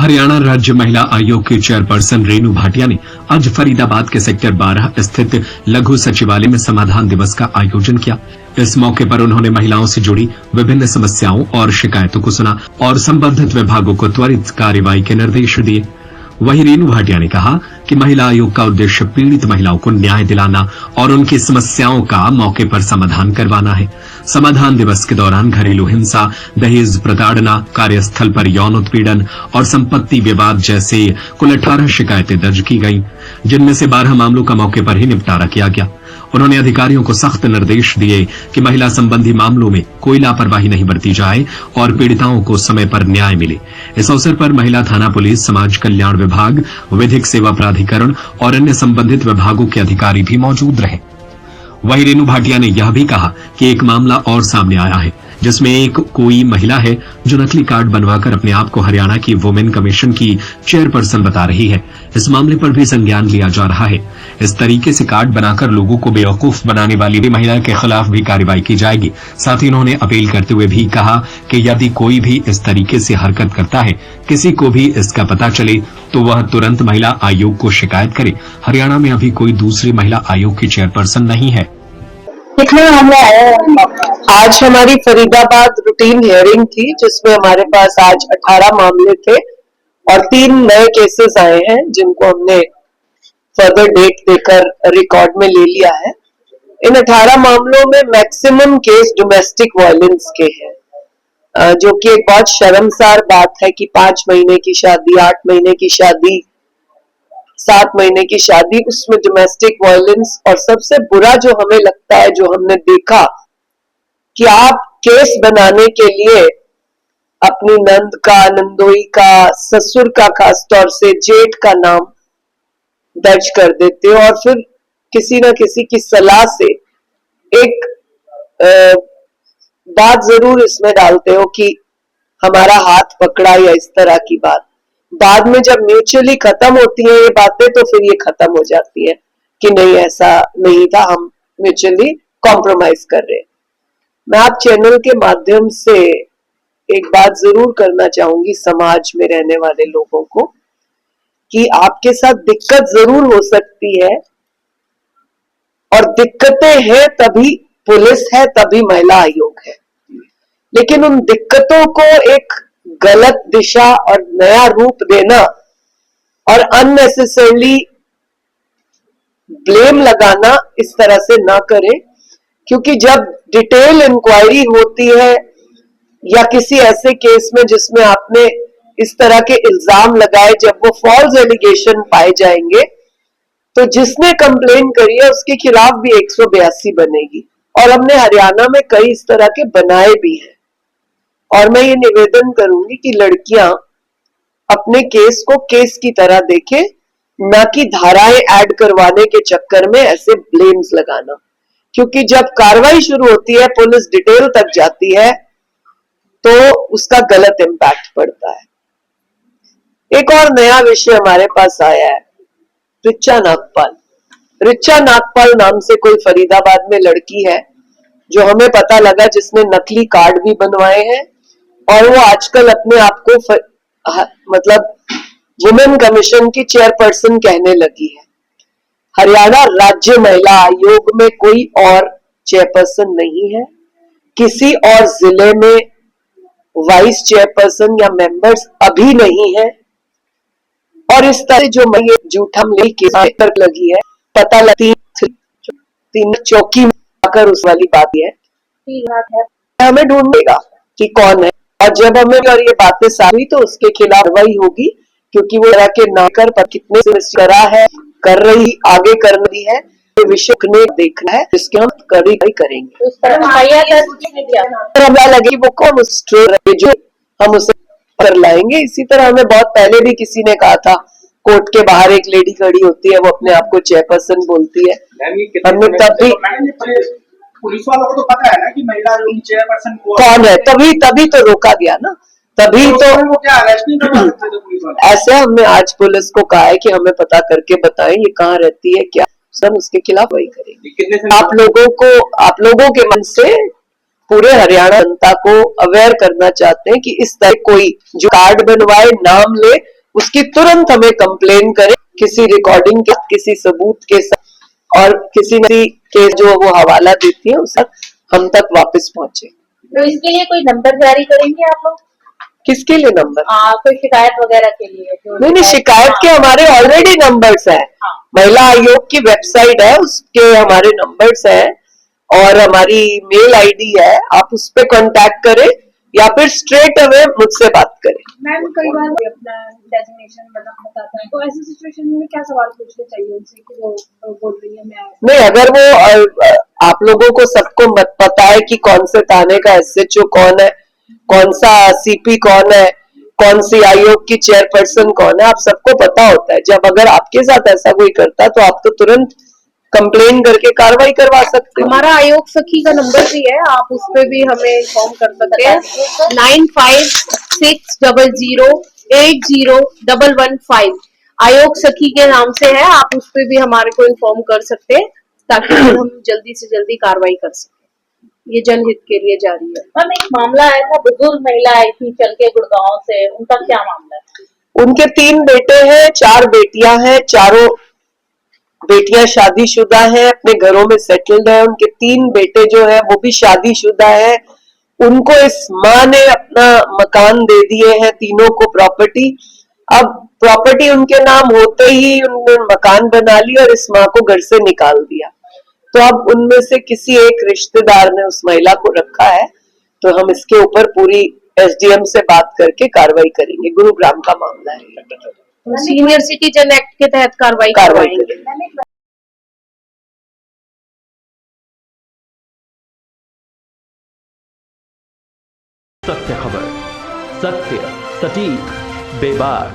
हरियाणा राज्य महिला आयोग की चेयरपर्सन रेणु भाटिया ने आज फरीदाबाद के सेक्टर 12 स्थित लघु सचिवालय में समाधान दिवस का आयोजन किया। इस मौके पर उन्होंने महिलाओं से जुड़ी विभिन्न समस्याओं और शिकायतों को सुना और संबंधित विभागों को त्वरित कार्रवाई के निर्देश दिए। वहीं रेणु भाटिया ने कहा कि महिला आयोग का उद्देश्य पीड़ित महिलाओं को न्याय दिलाना और उनकी समस्याओं का मौके पर समाधान करवाना है। समाधान दिवस के दौरान घरेलू हिंसा, दहेज प्रताड़ना, कार्यस्थल पर यौन उत्पीड़न और संपत्ति विवाद जैसे कुल 18 शिकायतें दर्ज की गईं, जिनमें से 12 मामलों का मौके पर ही निपटारा किया गया। उन्होंने अधिकारियों को सख्त निर्देश दिए कि महिला संबंधी मामलों में कोई लापरवाही नहीं बरती जाए और पीड़िताओं को समय पर न्याय मिले। इस अवसर पर महिला थाना पुलिस, समाज कल्याण विभाग, विधिक सेवा प्राधिकरण और अन्य संबंधित विभागों के अधिकारी भी मौजूद रहे। वहीं रेणु भाटिया ने यह भी कहा कि एक मामला और सामने आया है जिसमें एक कोई महिला है जो नकली कार्ड बनवाकर अपने आप को हरियाणा की वुमेन कमीशन की चेयरपर्सन बता रही है। इस मामले पर भी संज्ञान लिया जा रहा है। इस तरीके से कार्ड बनाकर लोगों को बेवकूफ बनाने वाली महिला के खिलाफ भी कार्रवाई की जाएगी। साथ ही उन्होंने अपील करते हुए भी कहा कि यदि कोई भी इस तरीके से हरकत करता है, किसी को भी इसका पता चले तो वह तुरंत महिला आयोग को शिकायत करे। हरियाणा में अभी कोई दूसरी महिला आयोग की चेयरपर्सन नहीं है। आज हमारी फरीदाबाद रूटीन हियरिंग थी जिसमें हमारे पास आज 18 मामले थे और 3 नए केसेस आए हैं जिनको हमने फर्दर डेट देकर रिकॉर्ड में ले लिया है। इन 18 मामलों में मैक्सिमम केस डोमेस्टिक वायलेंस के हैं, जो कि एक बहुत शर्मसार बात है कि 5 महीने की शादी, 8 महीने की शादी, 7 महीने की शादी, उसमें डोमेस्टिक वायलेंस। और सबसे बुरा जो हमें लगता है, जो हमने देखा कि आप केस बनाने के लिए अपनी नंद का, नंदोई का, ससुर का, खासतौर से जेठ का नाम दर्ज कर देते हो और फिर किसी न किसी की सलाह से एक बात जरूर इसमें डालते हो कि हमारा हाथ पकड़ा या इस तरह की बात। बाद में जब म्यूचुअली खत्म होती है ये बातें तो फिर ये खत्म हो जाती है कि नहीं, ऐसा नहीं था, हम म्यूचुअली कॉम्प्रोमाइज कर रहे हैं। मैं आप चैनल के माध्यम से एक बात जरूर करना चाहूंगी समाज में रहने वाले लोगों को कि आपके साथ दिक्कत जरूर हो सकती है और दिक्कतें हैं तभी पुलिस है, तभी महिला आयोग है, लेकिन उन दिक्कतों को एक गलत दिशा और नया रूप देना और अननेसेसरली ब्लेम लगाना इस तरह से ना करें, क्योंकि जब डिटेल इंक्वायरी होती है या किसी ऐसे केस में जिसमें आपने इस तरह के इल्जाम लगाए, जब वो फॉल्स एलिगेशन पाए जाएंगे तो जिसने कंप्लेन करी है उसके खिलाफ भी 182 बनेगी। और हमने हरियाणा में कई इस तरह के बनाए भी हैं। और मैं ये निवेदन करूंगी कि लड़कियां अपने केस को केस की तरह देखें, न कि धाराएं ऐड करवाने के चक्कर में ऐसे ब्लेम्स लगाना, क्योंकि जब कार्रवाई शुरू होती है, पुलिस डिटेल तक जाती है तो उसका गलत इंपैक्ट पड़ता है। एक और नया विषय हमारे पास आया है, रिचा नागपाल। रिचा नागपाल नाम से कोई फरीदाबाद में लड़की है जो हमें पता लगा जिसने नकली कार्ड भी बनवाए हैं और वो आजकल अपने आप को मतलब वुमेन कमीशन की चेयरपर्सन कहने लगी है। हरियाणा राज्य महिला आयोग में कोई और चेयरपर्सन नहीं है, किसी और जिले में वाइस चेयरपर्सन या मेंबर्स अभी नहीं है। और इस तरह जो मैं ये झूठा केस लगी है, पता लगती 3 चौकी में आकर उस वाली बात है, हमें ढूंढेगा कि कौन है। और जब हमें और ये बातें सारी तो उसके खिलाफ कार्रवाई होगी, क्योंकि वो तरह के नाकर पर कितने से करा है, कर रही, आगे कर रही है, ये विषय ने देखना है, जिसके हम करेंगे। लगे वो कौन जो हम उसे कर लाएंगे। इसी तरह हमें बहुत पहले भी किसी ने कहा था, कोर्ट के बाहर एक लेडी खड़ी होती है, वो अपने आप को चेयरपर्सन बोलती है। हमने तब भी पुलिस वालों को तो पता है ना कि महिला चेयरपर्सन कौन है, तभी तो रोका गया ना, तभी तो वो क्या अरेस्ट नहीं करवा सकते थे पुलिस वाले। ऐसे हमने आज पुलिस को कहा है कि हमें पता करके बताएं ये कहाँ रहती है, क्या, सब उसके खिलाफ वही करेंगे। आप लोगों के मन से पूरे हरियाणा जनता को अवेयर करना चाहते हैं कि इस तरह कोई जो कार्ड बनवाए, नाम ले, उसकी तुरंत हमें कंप्लेन करे किसी रिकॉर्डिंग के, किसी सबूत के साथ, और किसी न के जो वो हवाला देती है उस हम तक वापस पहुंचे। तो इसके लिए कोई नंबर जारी करेंगे आप लोग? किसके लिए नंबर? कोई शिकायत वगैरह के लिए? नहीं, शिकायत के हमारे ऑलरेडी नंबर्स हैं। महिला आयोग की वेबसाइट है, उसके हमारे नंबर्स हैं और हमारी मेल आईडी है, आप उस पर कांटेक्ट करें या फिर स्ट्रेट अवे मुझसे बात करें। मैम कई बार अपना डेजिग्नेशन बताता है, तो ऐसी सिचुएशन में क्या सवाल पूछने चाहिए उनसे कि वो बोल रही है मैं नहीं, अगर वो आप लोगों को सबको मत पता है कि कौन से थाने का एसएचओ कौन है, कौन सा सीपी कौन है, कौन सी आयोग की चेयरपर्सन कौन है, आप सबको पता होता है। जब अगर आपके साथ ऐसा कोई करता तो आप तो तुरंत कंप्लेन करके कार्रवाई करवा सकते हैं। हमारा आयोग सखी का नंबर भी है, आप उस पे भी हमें इन्फॉर्म कर सकते हैं। 9560801115 आयोग सखी के नाम से है, आप उस पे भी हमारे को इन्फॉर्म कर सकते हैं ताकि हम जल्दी से जल्दी कार्रवाई कर सकें। ये जनहित के लिए जारी है। मैम एक मामला आया था, बुजुर्ग महिला आई थी चल के गुड़गांव से, उनका क्या मामला है? उनके 3 बेटे हैं, 4 बेटियां हैं, चारों बेटियां शादीशुदा हैं, अपने घरों में सेटल्ड है। उनके 3 बेटे जो है वो भी शादीशुदा है। उनको इस माँ ने अपना मकान दे दिए हैं, तीनों को प्रॉपर्टी। अब प्रॉपर्टी उनके नाम होते ही उन्होंने मकान बना लिया और इस माँ को घर से निकाल दिया। तो अब उनमें से किसी एक रिश्तेदार ने उस महिला को रखा है, तो हम इसके ऊपर पूरी एसडीएम से बात करके कार्रवाई करेंगे। गुरुग्राम का मामला है, सीनियर सिटीजन एक्ट के तहत कार्रवाई करेंगे। सत्य खबर, सत्य, सटीक, बेबाक।